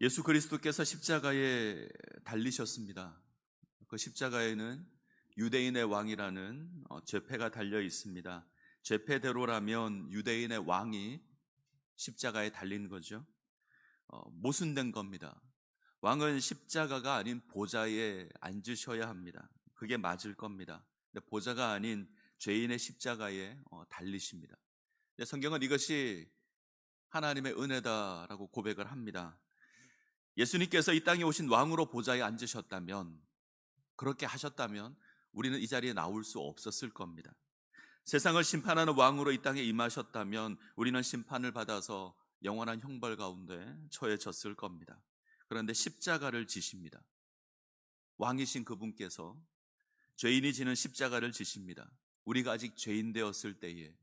예수 그리스도께서 십자가에 달리셨습니다. 그 십자가에는 유대인의 왕이라는 죄패가 달려 있습니다. 죄패대로라면 유대인의 왕이 십자가에 달린 거죠. 모순된 겁니다. 왕은 십자가가 아닌 보좌에 앉으셔야 합니다. 그게 맞을 겁니다. 근데 보좌가 아닌 죄인의 십자가에 달리십니다. 근데 성경은 이것이 하나님의 은혜다라고 고백을 합니다. 예수님께서 이 땅에 오신 왕으로 보좌에 앉으셨다면, 그렇게 하셨다면 우리는 이 자리에 나올 수 없었을 겁니다. 세상을 심판하는 왕으로 이 땅에 임하셨다면 우리는 심판을 받아서 영원한 형벌 가운데 처해졌을 겁니다. 그런데 십자가를 지십니다. 왕이신 그분께서 죄인이 지는 십자가를 지십니다. 우리가 아직 죄인 되었을 때에,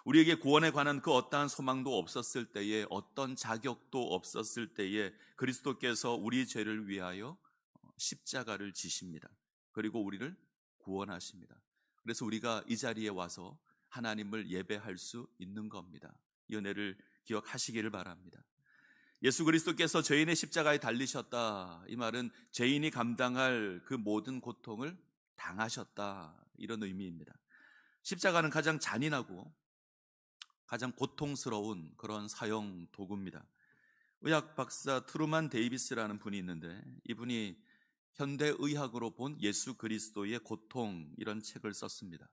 우리에게 구원에 관한 그 어떠한 소망도 없었을 때에, 어떤 자격도 없었을 때에 그리스도께서 우리 죄를 위하여 십자가를 지십니다. 그리고 우리를 구원하십니다. 그래서 우리가 이 자리에 와서 하나님을 예배할 수 있는 겁니다. 이 은혜를 기억하시기를 바랍니다. 예수 그리스도께서 죄인의 십자가에 달리셨다, 이 말은 죄인이 감당할 그 모든 고통을 당하셨다, 이런 의미입니다. 십자가는 가장 잔인하고 가장 고통스러운 그런 사형 도구입니다. 의학 박사 트루만 데이비스라는 분이 있는데, 이분이 현대의학으로 본 예수 그리스도의 고통, 이런 책을 썼습니다.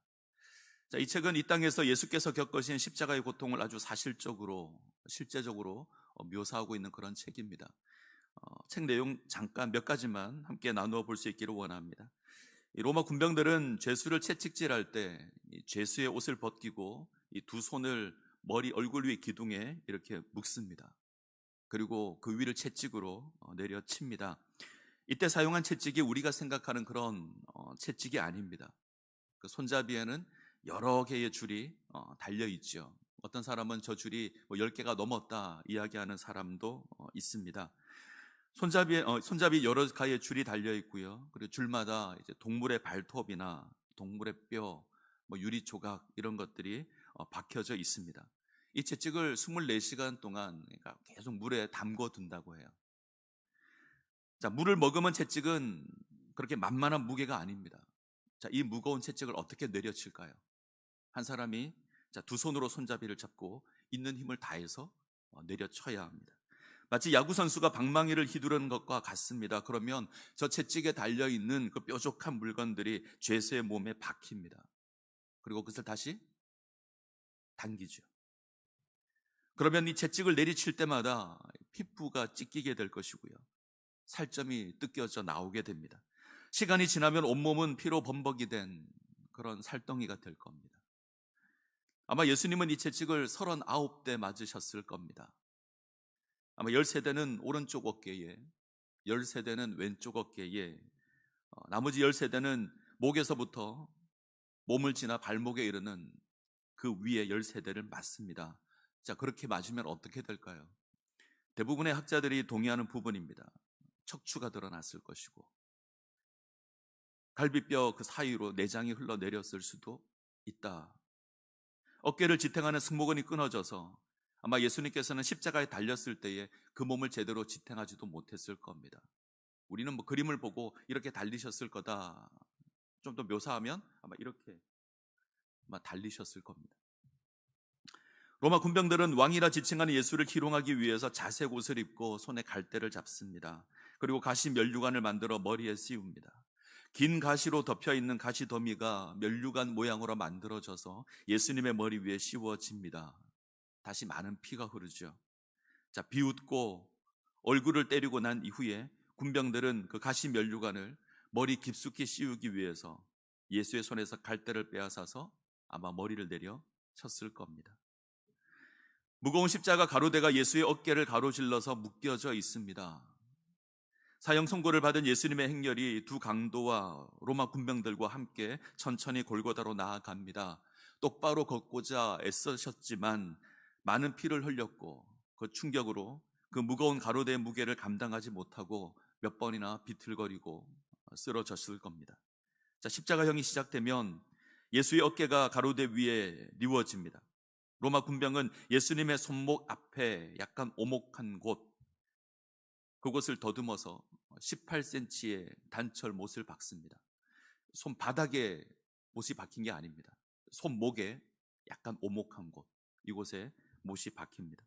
이 책은 이 땅에서 예수께서 겪으신 십자가의 고통을 아주 사실적으로, 실제적으로 묘사하고 있는 그런 책입니다. 책 내용 잠깐 몇 가지만 함께 나누어 볼 수 있기를 원합니다. 로마 군병들은 죄수를 채찍질할 때 죄수의 옷을 벗기고 이 두 손을 머리, 얼굴 위 기둥에 이렇게 묶습니다. 그리고 그 위를 채찍으로 내려칩니다. 이때 사용한 채찍이 우리가 생각하는 그런 채찍이 아닙니다. 그 손잡이에는 여러 개의 줄이 달려 있죠. 어떤 사람은 저 줄이 10개가 넘었다 이야기하는 사람도 있습니다. 손잡이 여러 가지의 줄이 달려 있고요. 그리고 줄마다 이제 동물의 발톱이나 동물의 뼈, 유리 조각, 이런 것들이 박혀져 있습니다. 이 채찍을 24시간 동안, 그러니까 계속 물에 담궈 둔다고 해요. 자, 물을 머금은 채찍은 그렇게 만만한 무게가 아닙니다. 자, 이 무거운 채찍을 어떻게 내려칠까요? 한 사람이 두 손으로 손잡이를 잡고 있는 힘을 다해서 내려쳐야 합니다. 마치 야구 선수가 방망이를 휘두르는 것과 같습니다. 그러면 저 채찍에 달려 있는 그 뾰족한 물건들이 죄수의 몸에 박힙니다. 그리고 그것을 다시 당기죠. 그러면 이 채찍을 내리칠 때마다 피부가 찢기게 될 것이고요, 살점이 뜯겨져 나오게 됩니다. 시간이 지나면 온몸은 피로 범벅이 된 그런 살덩이가 될 겁니다. 아마 예수님은 이 채찍을 39대 맞으셨을 겁니다. 아마 13대는 오른쪽 어깨에, 13대는 왼쪽 어깨에, 나머지 13대는 목에서부터 몸을 지나 발목에 이르는 그 위에 13대를 맞습니다. 자, 그렇게 맞으면 어떻게 될까요? 대부분의 학자들이 동의하는 부분입니다. 척추가 드러났을 것이고, 갈비뼈 그 사이로 내장이 흘러내렸을 수도 있다. 어깨를 지탱하는 승모근이 끊어져서 아마 예수님께서는 십자가에 달렸을 때에 그 몸을 제대로 지탱하지도 못했을 겁니다. 우리는 그림을 보고 이렇게 달리셨을 거다, 좀 더 묘사하면 아마 이렇게 달리셨을 겁니다. 로마 군병들은 왕이라 지칭하는 예수를 희롱하기 위해서 자색 옷을 입고 손에 갈대를 잡습니다. 그리고 가시 면류관을 만들어 머리에 씌웁니다. 긴 가시로 덮여있는 가시 더미가 면류관 모양으로 만들어져서 예수님의 머리 위에 씌워집니다. 다시 많은 피가 흐르죠. 자, 비웃고 얼굴을 때리고 난 이후에 군병들은 그 가시 면류관을 머리 깊숙이 씌우기 위해서 예수의 손에서 갈대를 빼앗아서 아마 머리를 내려 쳤을 겁니다. 무거운 십자가 가로대가 예수의 어깨를 가로질러서 묶여져 있습니다. 사형 선고를 받은 예수님의 행렬이 두 강도와 로마 군병들과 함께 천천히 골고다로 나아갑니다. 똑바로 걷고자 애쓰셨지만 많은 피를 흘렸고, 그 충격으로 그 무거운 가로대의 무게를 감당하지 못하고 몇 번이나 비틀거리고 쓰러졌을 겁니다. 자, 십자가형이 시작되면 예수의 어깨가 가로대 위에 뉘워집니다. 로마 군병은 예수님의 손목 앞에 약간 오목한 곳, 그곳을 더듬어서 18cm의 단철 못을 박습니다. 손바닥에 못이 박힌 게 아닙니다. 손목에 약간 오목한 곳, 이곳에 못이 박힙니다.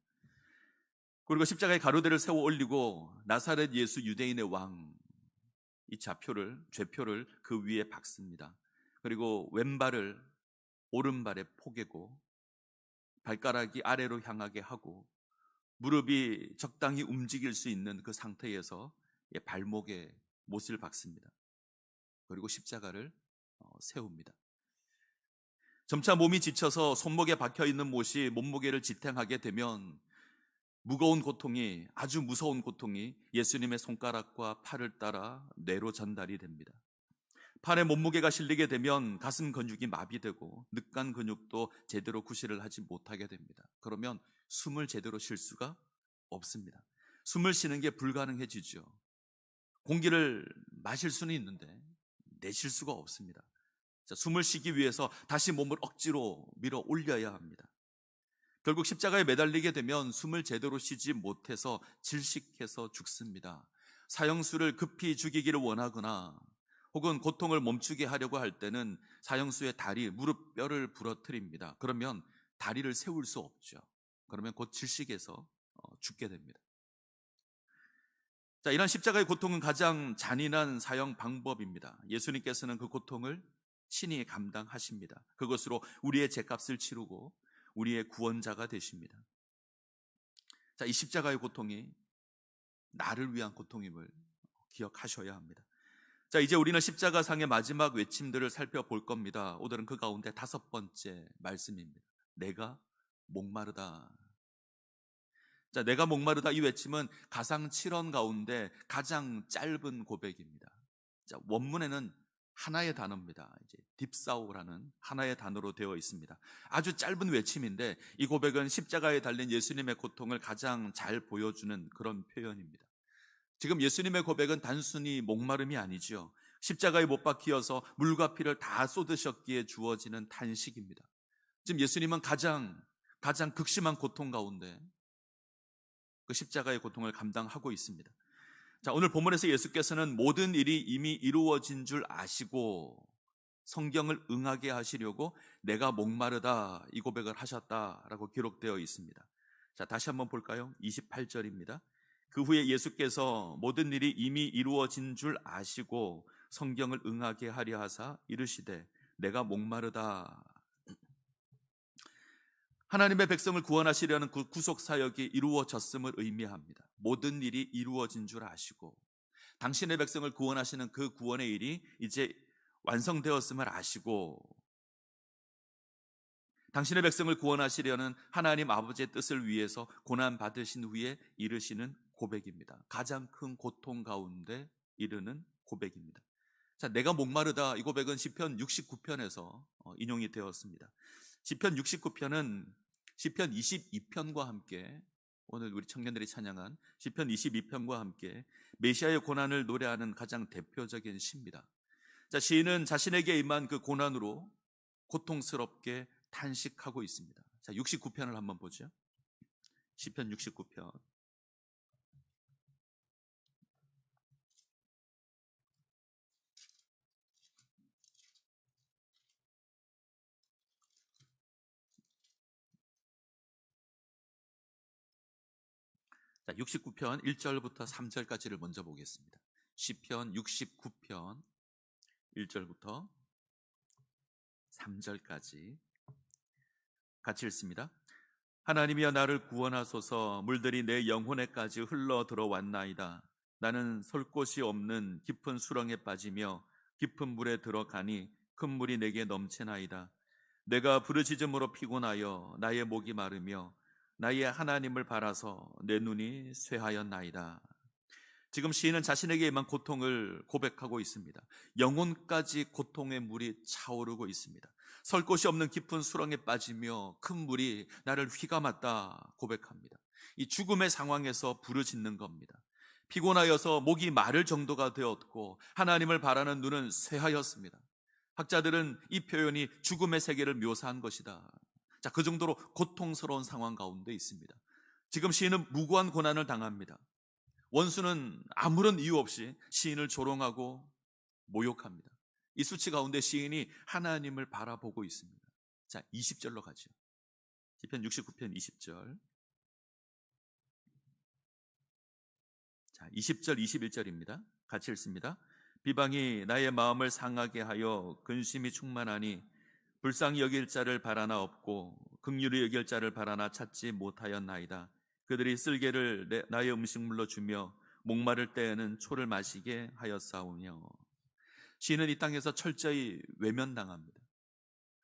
그리고 십자가에 가로대를 세워 올리고 나사렛 예수 유대인의 왕, 이 죄표를 그 위에 박습니다. 그리고 왼발을 오른발에 포개고 발가락이 아래로 향하게 하고 무릎이 적당히 움직일 수 있는 그 상태에서 발목에 못을 박습니다. 그리고 십자가를 세웁니다. 점차 몸이 지쳐서 손목에 박혀있는 못이 몸무게를 지탱하게 되면 아주 무서운 고통이 예수님의 손가락과 팔을 따라 뇌로 전달이 됩니다. 팔에 몸무게가 실리게 되면 가슴 근육이 마비되고 늑간 근육도 제대로 구실을 하지 못하게 됩니다. 그러면 숨을 제대로 쉴 수가 없습니다. 숨을 쉬는 게 불가능해지죠. 공기를 마실 수는 있는데 내쉴 수가 없습니다. 숨을 쉬기 위해서 다시 몸을 억지로 밀어 올려야 합니다. 결국 십자가에 매달리게 되면 숨을 제대로 쉬지 못해서 질식해서 죽습니다. 사형수를 급히 죽이기를 원하거나 혹은 고통을 멈추게 하려고 할 때는 사형수의 다리, 무릎 뼈를 부러뜨립니다. 그러면 다리를 세울 수 없죠. 그러면 곧 질식해서 죽게 됩니다. 이런 십자가의 고통은 가장 잔인한 사형 방법입니다. 예수님께서는 그 고통을 친히 감당하십니다. 그것으로 우리의 죄값을 치르고 우리의 구원자가 되십니다. 이 십자가의 고통이 나를 위한 고통임을 기억하셔야 합니다. 이제 우리는 십자가상의 마지막 외침들을 살펴볼 겁니다. 오늘은 그 가운데 5번째 말씀입니다. 내가 목마르다. 내가 목마르다, 이 외침은 가상 7원 가운데 가장 짧은 고백입니다. 원문에는 하나의 단어입니다. 딥사오라는 하나의 단어로 되어 있습니다. 아주 짧은 외침인데 이 고백은 십자가에 달린 예수님의 고통을 가장 잘 보여주는 그런 표현입니다. 지금 예수님의 고백은 단순히 목마름이 아니죠. 십자가에 못 박히어서 물과 피를 다 쏟으셨기에 주어지는 탄식입니다. 지금 예수님은 가장 극심한 고통 가운데 그 십자가의 고통을 감당하고 있습니다. 오늘 본문에서 예수께서는 모든 일이 이미 이루어진 줄 아시고 성경을 응하게 하시려고 내가 목마르다, 이 고백을 하셨다라고 기록되어 있습니다. 다시 한번 볼까요? 28절입니다. 그 후에 예수께서 모든 일이 이미 이루어진 줄 아시고 성경을 응하게 하려 하사 이르시되 내가 목마르다. 하나님의 백성을 구원하시려는 그 구속 사역이 이루어졌음을 의미합니다. 모든 일이 이루어진 줄 아시고 당신의 백성을 구원하시는 그 구원의 일이 이제 완성되었음을 아시고 당신의 백성을 구원하시려는 하나님 아버지의 뜻을 위해서 고난 받으신 후에 이르시는 고백입니다. 가장 큰 고통 가운데 이르는 고백입니다. 내가 목마르다, 이 고백은 시편 69편에서 인용이 되었습니다. 시편 69편은 시편 22편과 함께, 오늘 우리 청년들이 찬양한 시편 22편과 함께 메시아의 고난을 노래하는 가장 대표적인 시입니다. 시인은 자신에게 임한 그 고난으로 고통스럽게 탄식하고 있습니다. 69편을 한번 보죠. 시편 69편. 자, 69편 1절부터 3절까지를 먼저 보겠습니다. 시편 69편 1절부터 3절까지 같이 읽습니다. 하나님이여 나를 구원하소서. 물들이 내 영혼에까지 흘러 들어왔나이다. 나는 설 곳이 없는 깊은 수렁에 빠지며 깊은 물에 들어가니 큰 물이 내게 넘치나이다. 내가 부르짖음으로 피곤하여 나의 목이 마르며 나의 하나님을 바라서 내 눈이 쇠하였나이다. 지금 시인은 자신에게 임한 고통을 고백하고 있습니다. 영혼까지 고통의 물이 차오르고 있습니다. 설 곳이 없는 깊은 수렁에 빠지며 큰 물이 나를 휘감았다 고백합니다. 이 죽음의 상황에서 부르짖는 겁니다. 피곤하여서 목이 마를 정도가 되었고 하나님을 바라는 눈은 쇠하였습니다. 학자들은 이 표현이 죽음의 세계를 묘사한 것이다. 그 정도로 고통스러운 상황 가운데 있습니다. 지금 시인은 무고한 고난을 당합니다. 원수는 아무런 이유 없이 시인을 조롱하고 모욕합니다. 이 수치 가운데 시인이 하나님을 바라보고 있습니다. 자, 20절로 가죠. 시편 69편 20절. 자, 20절 21절입니다. 같이 읽습니다. 비방이 나의 마음을 상하게 하여 근심이 충만하니 불쌍히 여길 자를 바라나 없고 긍휼히 여길 자를 바라나 찾지 못하였나이다. 그들이 쓸개를 나의 음식물로 주며 목마를 때에는 초를 마시게 하였사오며. 시인은 이 땅에서 철저히 외면당합니다.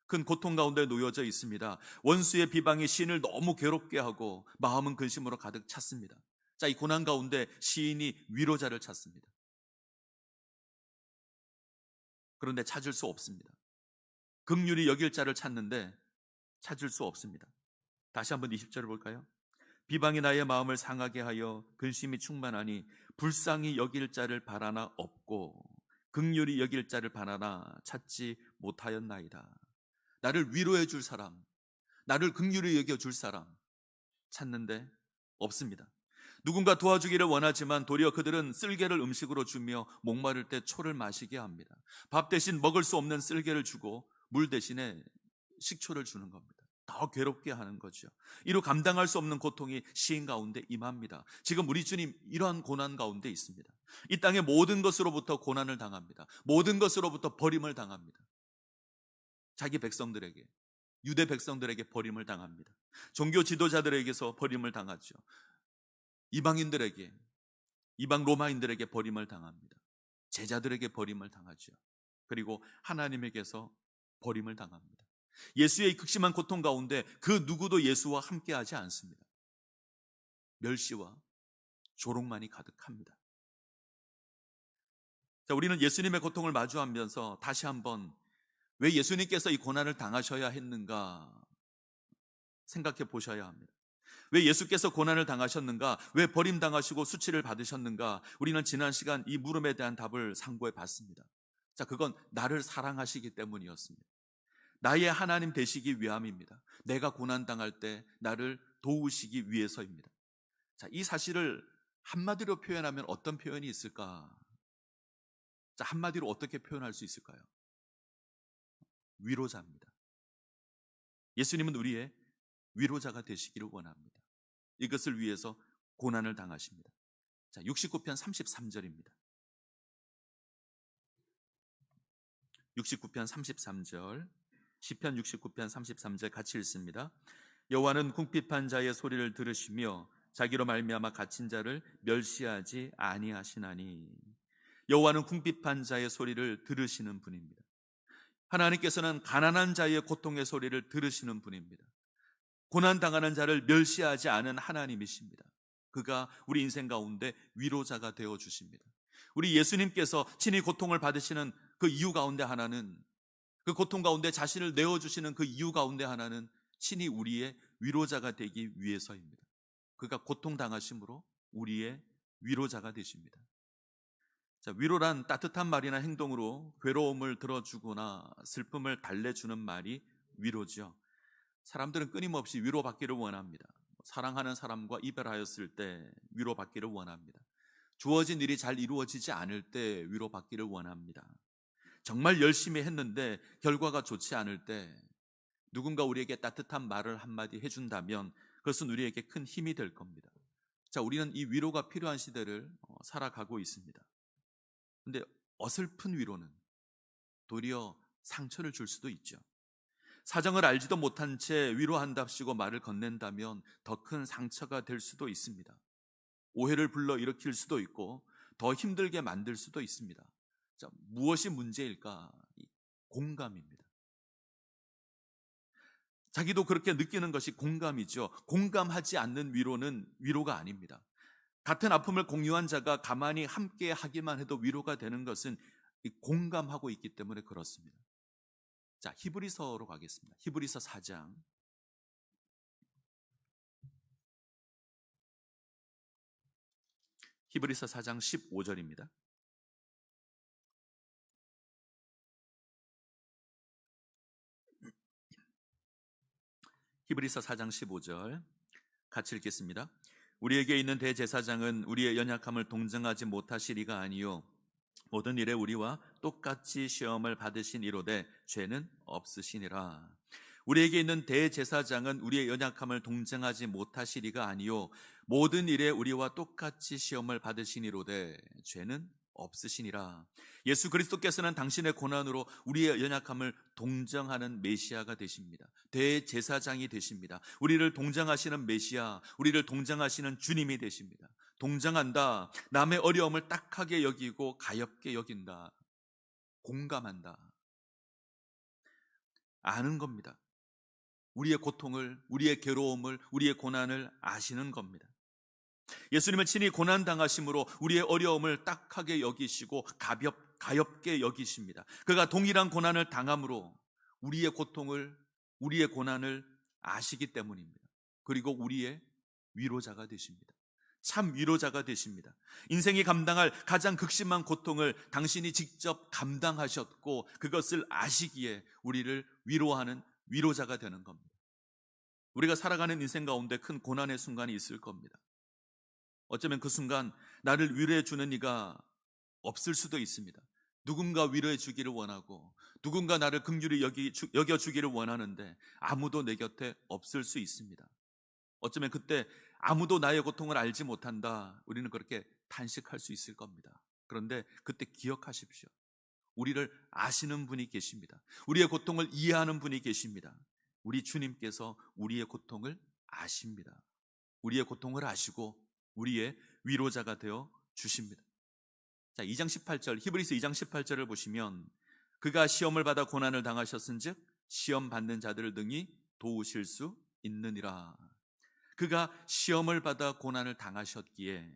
큰 고통 가운데 놓여져 있습니다. 원수의 비방이 시인을 너무 괴롭게 하고 마음은 근심으로 가득 찼습니다. 자, 이 고난 가운데 시인이 위로자를 찾습니다. 그런데 찾을 수 없습니다. 긍휼히 여길 자를 찾는데 찾을 수 없습니다. 다시 한번 20절을 볼까요? 비방이 나의 마음을 상하게 하여 근심이 충만하니 불쌍히 여길 자를 바라나 없고 긍휼히 여길 자를 바라나 찾지 못하였나이다. 나를 위로해 줄 사람, 나를 긍휼히 여겨 줄 사람 찾는데 없습니다. 누군가 도와주기를 원하지만 도리어 그들은 쓸개를 음식으로 주며 목마를 때 초를 마시게 합니다. 밥 대신 먹을 수 없는 쓸개를 주고 물 대신에 식초를 주는 겁니다. 더 괴롭게 하는 거죠. 이로 감당할 수 없는 고통이 시인 가운데 임합니다. 지금 우리 주님 이러한 고난 가운데 있습니다. 이 땅의 모든 것으로부터 고난을 당합니다. 모든 것으로부터 버림을 당합니다. 자기 백성들에게, 유대 백성들에게 버림을 당합니다. 종교 지도자들에게서 버림을 당하죠. 이방인들에게, 이방 로마인들에게 버림을 당합니다. 제자들에게 버림을 당하죠. 그리고 하나님에게서 버림을 당합니다. 예수의 극심한 고통 가운데 그 누구도 예수와 함께하지 않습니다. 멸시와 조롱만이 가득합니다. 자, 우리는 예수님의 고통을 마주하면서 다시 한번 왜 예수님께서 이 고난을 당하셔야 했는가 생각해 보셔야 합니다. 왜 예수께서 고난을 당하셨는가? 왜 버림당하시고 수치를 받으셨는가? 우리는 지난 시간 이 물음에 대한 답을 상고해 봤습니다. 자, 그건 나를 사랑하시기 때문이었습니다. 나의 하나님 되시기 위함입니다. 내가 고난당할 때 나를 도우시기 위해서입니다. 자, 이 사실을 한마디로 표현하면 어떤 표현이 있을까? 자, 한마디로 어떻게 표현할 수 있을까요? 위로자입니다. 예수님은 우리의 위로자가 되시기를 원합니다. 이것을 위해서 고난을 당하십니다. 자, 69편 33절입니다. 69편 33절, 시편 69편 33절 같이 읽습니다. 여호와는 궁핍한 자의 소리를 들으시며 자기로 말미암아 갇힌 자를 멸시하지 아니하시나니. 여호와는 궁핍한 자의 소리를 들으시는 분입니다. 하나님께서는 가난한 자의 고통의 소리를 들으시는 분입니다. 고난당하는 자를 멸시하지 않은 하나님이십니다. 그가 우리 인생 가운데 위로자가 되어 주십니다. 우리 예수님께서 친히 고통을 받으시는 그 이유 가운데 하나는, 그 고통 가운데 자신을 내어주시는 그 이유 가운데 하나는 친히 우리의 위로자가 되기 위해서입니다. 그가 고통당하심으로 우리의 위로자가 되십니다. 자, 위로란 따뜻한 말이나 행동으로 괴로움을 들어주거나 슬픔을 달래주는 말이 위로죠. 사람들은 끊임없이 위로받기를 원합니다. 사랑하는 사람과 이별하였을 때 위로받기를 원합니다. 주어진 일이 잘 이루어지지 않을 때 위로받기를 원합니다. 정말 열심히 했는데 결과가 좋지 않을 때 누군가 우리에게 따뜻한 말을 한마디 해준다면 그것은 우리에게 큰 힘이 될 겁니다. 자, 우리는 이 위로가 필요한 시대를 살아가고 있습니다. 그런데 어설픈 위로는 도리어 상처를 줄 수도 있죠. 사정을 알지도 못한 채 위로한답시고 말을 건넨다면 더 큰 상처가 될 수도 있습니다. 오해를 불러일으킬 수도 있고 더 힘들게 만들 수도 있습니다. 자, 무엇이 문제일까? 공감입니다. 자기도 그렇게 느끼는 것이 공감이죠. 공감하지 않는 위로는 위로가 아닙니다. 같은 아픔을 공유한 자가 가만히 함께 하기만 해도 위로가 되는 것은 공감하고 있기 때문에 그렇습니다. 자, 히브리서로 가겠습니다. 히브리서 4장. 히브리서 4장 15절입니다. 히브리서 4장 15절 같이 읽겠습니다. 우리에게 있는 대제사장은 우리의 연약함을 동정하지 못하시리가 아니요 모든 일에 우리와 똑같이 시험을 받으신 이로되 죄는 없으시니라. 우리에게 있는 대제사장은 우리의 연약함을 동정하지 못하시리가 아니요 모든 일에 우리와 똑같이 시험을 받으시니로되 죄는 없으시니라. 예수 그리스도께서는 당신의 고난으로 우리의 연약함을 동정하는 메시아가 되십니다. 대제사장이 되십니다. 우리를 동정하시는 메시아, 우리를 동정하시는 주님이 되십니다. 동정한다, 남의 어려움을 딱하게 여기고 가엽게 여긴다, 공감한다, 아는 겁니다. 우리의 고통을, 우리의 괴로움을, 우리의 고난을 아시는 겁니다. 예수님은 친히 고난당하심으로 우리의 어려움을 딱하게 여기시고 가엽게 여기십니다. 그가 동일한 고난을 당함으로 우리의 고통을, 우리의 고난을 아시기 때문입니다. 그리고 우리의 위로자가 되십니다. 참 위로자가 되십니다. 인생이 감당할 가장 극심한 고통을 당신이 직접 감당하셨고 그것을 아시기에 우리를 위로하는 위로자가 되는 겁니다. 우리가 살아가는 인생 가운데 큰 고난의 순간이 있을 겁니다. 어쩌면 그 순간 나를 위로해 주는 이가 없을 수도 있습니다. 누군가 위로해 주기를 원하고 누군가 나를 긍휼히 여겨주기를 원하는데 아무도 내 곁에 없을 수 있습니다. 어쩌면 그때 아무도 나의 고통을 알지 못한다, 우리는 그렇게 탄식할 수 있을 겁니다. 그런데 그때 기억하십시오. 우리를 아시는 분이 계십니다. 우리의 고통을 이해하는 분이 계십니다. 우리 주님께서 우리의 고통을 아십니다. 우리의 고통을 아시고 우리의 위로자가 되어 주십니다. 자, 2장 18절, 히브리서 2장 18절을 보시면 그가 시험을 받아 고난을 당하셨은즉 시험 받는 자들을 능히 도우실 수 있느니라. 그가 시험을 받아 고난을 당하셨기에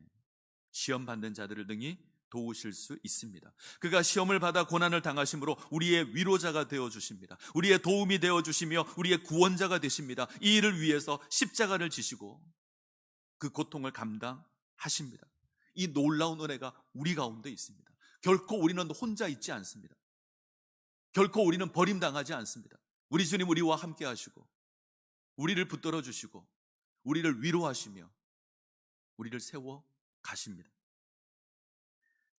시험 받는 자들을 능히 도우실 수 있습니다. 그가 시험을 받아 고난을 당하심으로 우리의 위로자가 되어 주십니다. 우리의 도움이 되어 주시며 우리의 구원자가 되십니다. 이 일을 위해서 십자가를 지시고 그 고통을 감당하십니다. 이 놀라운 은혜가 우리 가운데 있습니다. 결코 우리는 혼자 있지 않습니다. 결코 우리는 버림당하지 않습니다. 우리 주님 우리와 함께 하시고 우리를 붙들어 주시고 우리를 위로하시며 우리를 세워 가십니다.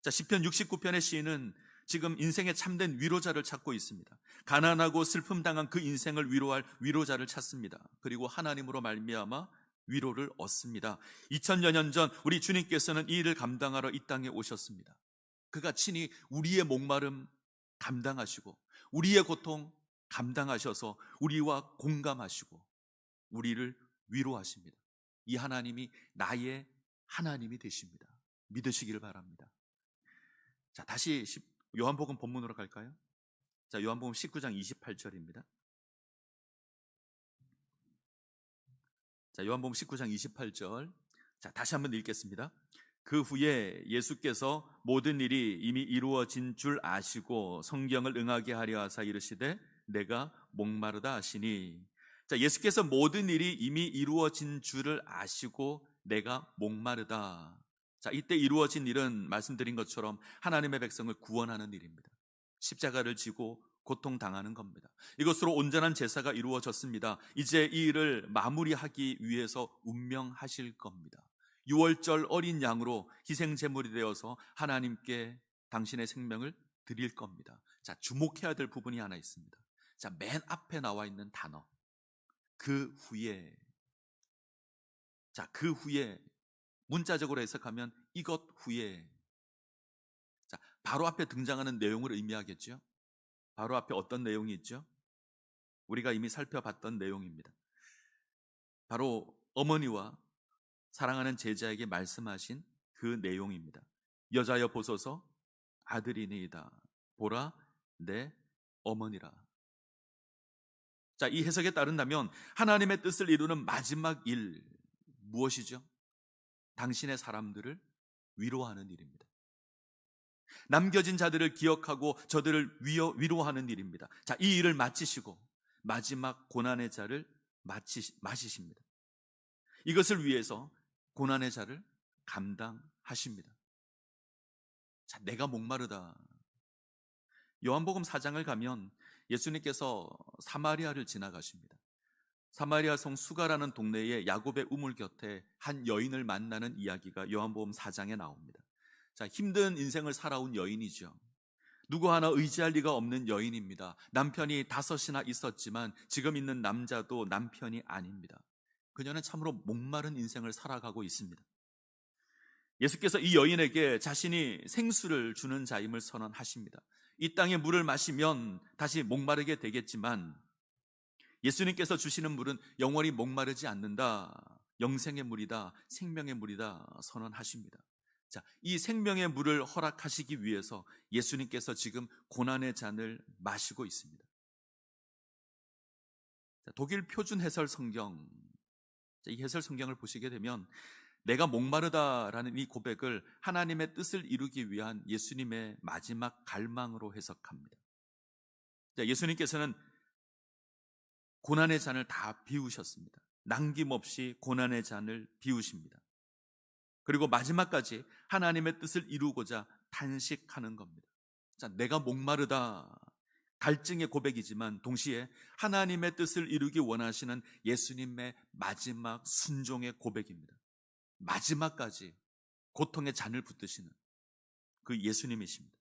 자, 시편 69편의 시인은 지금 인생의 참된 위로자를 찾고 있습니다. 가난하고 슬픔 당한 그 인생을 위로할 위로자를 찾습니다. 그리고 하나님으로 말미암아 위로를 얻습니다. 2000여 년 전 우리 주님께서는 이 일을 감당하러 이 땅에 오셨습니다. 그가 친히 우리의 목마름 감당하시고 우리의 고통 감당하셔서 우리와 공감하시고 우리를 위로하십니다. 이 하나님이 나의 하나님이 되십니다. 믿으시기를 바랍니다. 자, 다시 요한복음 본문으로 갈까요? 자, 요한복음 19장 28절입니다. 자, 요한복음 19장 28절. 자, 다시 한번 읽겠습니다. 그 후에 예수께서 모든 일이 이미 이루어진 줄 아시고 성경을 응하게 하려 하사 이르시되 내가 목마르다 하시니. 자, 예수께서 모든 일이 이미 이루어진 줄을 아시고 내가 목마르다. 자, 이때 이루어진 일은 말씀드린 것처럼 하나님의 백성을 구원하는 일입니다. 십자가를 지고 고통당하는 겁니다. 이것으로 온전한 제사가 이루어졌습니다. 이제 이 일을 마무리하기 위해서 운명하실 겁니다. 6월절 어린 양으로 희생제물이 되어서 하나님께 당신의 생명을 드릴 겁니다. 자, 주목해야 될 부분이 하나 있습니다. 자, 맨 앞에 나와 있는 단어, 그 후에. 자, 그 후에 문자적으로 해석하면 이것 후에. 자, 바로 앞에 등장하는 내용을 의미하겠죠. 바로 앞에 어떤 내용이 있죠? 우리가 이미 살펴봤던 내용입니다. 바로 어머니와 사랑하는 제자에게 말씀하신 그 내용입니다. 여자여 보소서 아들이니이다. 보라 내 어머니라. 자, 이 해석에 따른다면 하나님의 뜻을 이루는 마지막 일 무엇이죠? 당신의 사람들을 위로하는 일입니다. 남겨진 자들을 기억하고 저들을 위로하는 일입니다. 자, 이 일을 마치시고 마지막 고난의 자를 마치십니다. 이것을 위해서 고난의 자를 감당하십니다. 자, 내가 목마르다. 요한복음 4장을 가면 예수님께서 사마리아를 지나가십니다. 사마리아 성 수가라는 동네에 야곱의 우물 곁에 한 여인을 만나는 이야기가 요한복음 4장에 나옵니다. 자, 힘든 인생을 살아온 여인이죠. 누구 하나 의지할 리가 없는 여인입니다. 남편이 5이나 있었지만 지금 있는 남자도 남편이 아닙니다. 그녀는 참으로 목마른 인생을 살아가고 있습니다. 예수께서 이 여인에게 자신이 생수를 주는 자임을 선언하십니다. 이 땅의 물을 마시면 다시 목마르게 되겠지만 예수님께서 주시는 물은 영원히 목마르지 않는다. 영생의 물이다. 생명의 물이다. 선언하십니다. 자, 이 생명의 물을 허락하시기 위해서 예수님께서 지금 고난의 잔을 마시고 있습니다. 자, 독일 표준 해설 성경, 이 해설 성경을 보시게 되면 내가 목마르다라는 이 고백을 하나님의 뜻을 이루기 위한 예수님의 마지막 갈망으로 해석합니다. 자, 예수님께서는 고난의 잔을 다 비우셨습니다. 남김없이 고난의 잔을 비우십니다. 그리고 마지막까지 하나님의 뜻을 이루고자 탄식하는 겁니다. 자, 내가 목마르다, 갈증의 고백이지만 동시에 하나님의 뜻을 이루기 원하시는 예수님의 마지막 순종의 고백입니다. 마지막까지 고통의 잔을 붙드시는 그 예수님이십니다.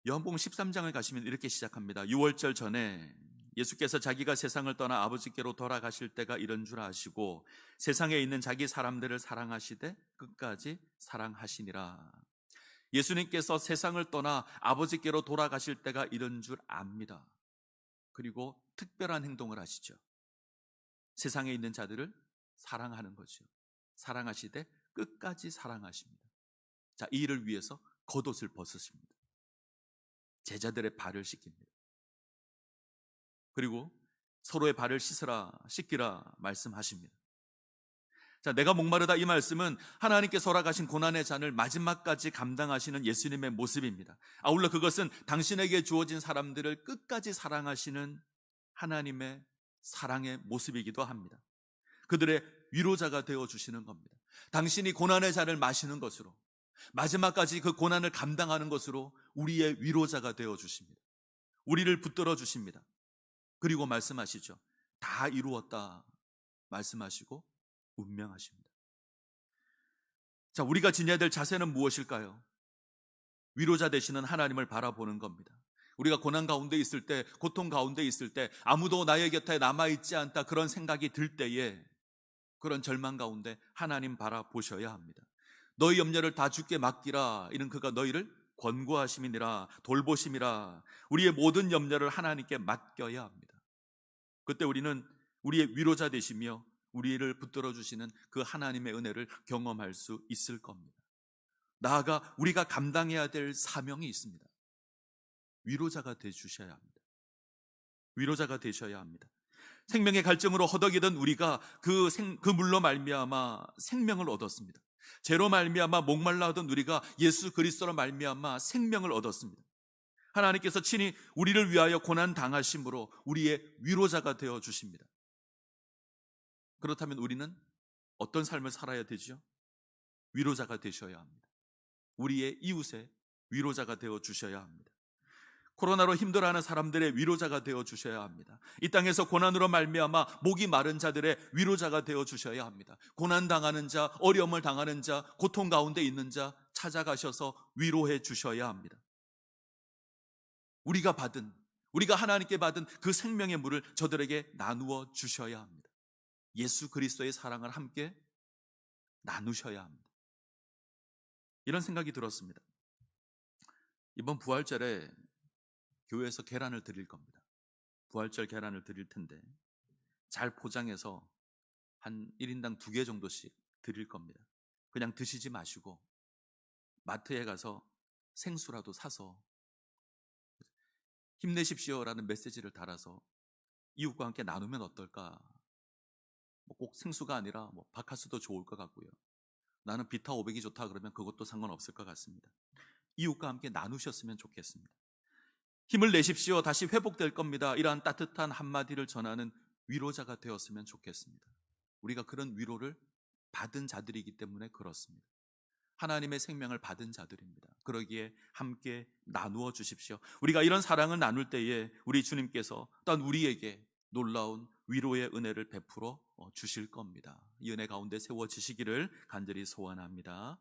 요한복음 13장을 가시면 이렇게 시작합니다. 유월절 전에 예수께서 자기가 세상을 떠나 아버지께로 돌아가실 때가 이런 줄 아시고 세상에 있는 자기 사람들을 사랑하시되 끝까지 사랑하시니라. 예수님께서 세상을 떠나 아버지께로 돌아가실 때가 이런 줄 압니다. 그리고 특별한 행동을 하시죠. 세상에 있는 자들을 사랑하는 거죠. 사랑하시되 끝까지 사랑하십니다. 자, 이 일을 위해서 겉옷을 벗으십니다. 제자들의 발을 씻깁니다. 그리고 서로의 발을 씻기라 말씀하십니다. 자, 내가 목마르다 이 말씀은 하나님께서 허락하신 고난의 잔을 마지막까지 감당하시는 예수님의 모습입니다. 아울러 그것은 당신에게 주어진 사람들을 끝까지 사랑하시는 하나님의 사랑의 모습이기도 합니다. 그들의 위로자가 되어주시는 겁니다. 당신이 고난의 잔을 마시는 것으로 마지막까지 그 고난을 감당하는 것으로 우리의 위로자가 되어주십니다. 우리를 붙들어 주십니다. 그리고 말씀하시죠. 다 이루었다 말씀하시고 운명하십니다. 자, 우리가 지녀야 될 자세는 무엇일까요? 위로자 되시는 하나님을 바라보는 겁니다. 우리가 고난 가운데 있을 때, 고통 가운데 있을 때, 아무도 나의 곁에 남아있지 않다 그런 생각이 들 때에 그런 절망 가운데 하나님 바라보셔야 합니다. 너희 염려를 다 주께 맡기라. 이는 그가 너희를 권고하심이니라, 돌보심이라. 우리의 모든 염려를 하나님께 맡겨야 합니다. 그때 우리는 우리의 위로자 되시며 우리를 붙들어 주시는 그 하나님의 은혜를 경험할 수 있을 겁니다. 나아가 우리가 감당해야 될 사명이 있습니다. 위로자가 되주셔야 합니다. 위로자가 되셔야 합니다. 생명의 갈증으로 허덕이던 우리가 그 물로 말미암아 생명을 얻었습니다. 죄로 말미암아 목말라 하던 우리가 예수 그리스도로 말미암아 생명을 얻었습니다. 하나님께서 친히 우리를 위하여 고난 당하심으로 우리의 위로자가 되어 주십니다. 그렇다면 우리는 어떤 삶을 살아야 되죠? 위로자가 되셔야 합니다. 우리의 이웃의 위로자가 되어 주셔야 합니다. 코로나로 힘들어하는 사람들의 위로자가 되어 주셔야 합니다. 이 땅에서 고난으로 말미암아 목이 마른 자들의 위로자가 되어 주셔야 합니다. 고난 당하는 자, 어려움을 당하는 자, 고통 가운데 있는 자 찾아가셔서 위로해 주셔야 합니다. 우리가 하나님께 받은 그 생명의 물을 저들에게 나누어 주셔야 합니다. 예수 그리스도의 사랑을 함께 나누셔야 합니다. 이런 생각이 들었습니다. 이번 부활절에 교회에서 계란을 드릴 겁니다. 부활절 계란을 드릴 텐데 잘 포장해서 한 1인당 2개 정도씩 드릴 겁니다. 그냥 드시지 마시고 마트에 가서 생수라도 사서 힘내십시오라는 메시지를 달아서 이웃과 함께 나누면 어떨까? 꼭 생수가 아니라 바카스도 좋을 것 같고요. 나는 비타 500이 좋다 그러면 그것도 상관없을 것 같습니다. 이웃과 함께 나누셨으면 좋겠습니다. 힘을 내십시오. 다시 회복될 겁니다. 이러한 따뜻한 한마디를 전하는 위로자가 되었으면 좋겠습니다. 우리가 그런 위로를 받은 자들이기 때문에 그렇습니다. 하나님의 생명을 받은 자들입니다. 그러기에 함께 나누어 주십시오. 우리가 이런 사랑을 나눌 때에 우리 주님께서 또한 우리에게 놀라운 위로의 은혜를 베풀어 주실 겁니다. 이 은혜 가운데 세워지시기를 간절히 소원합니다.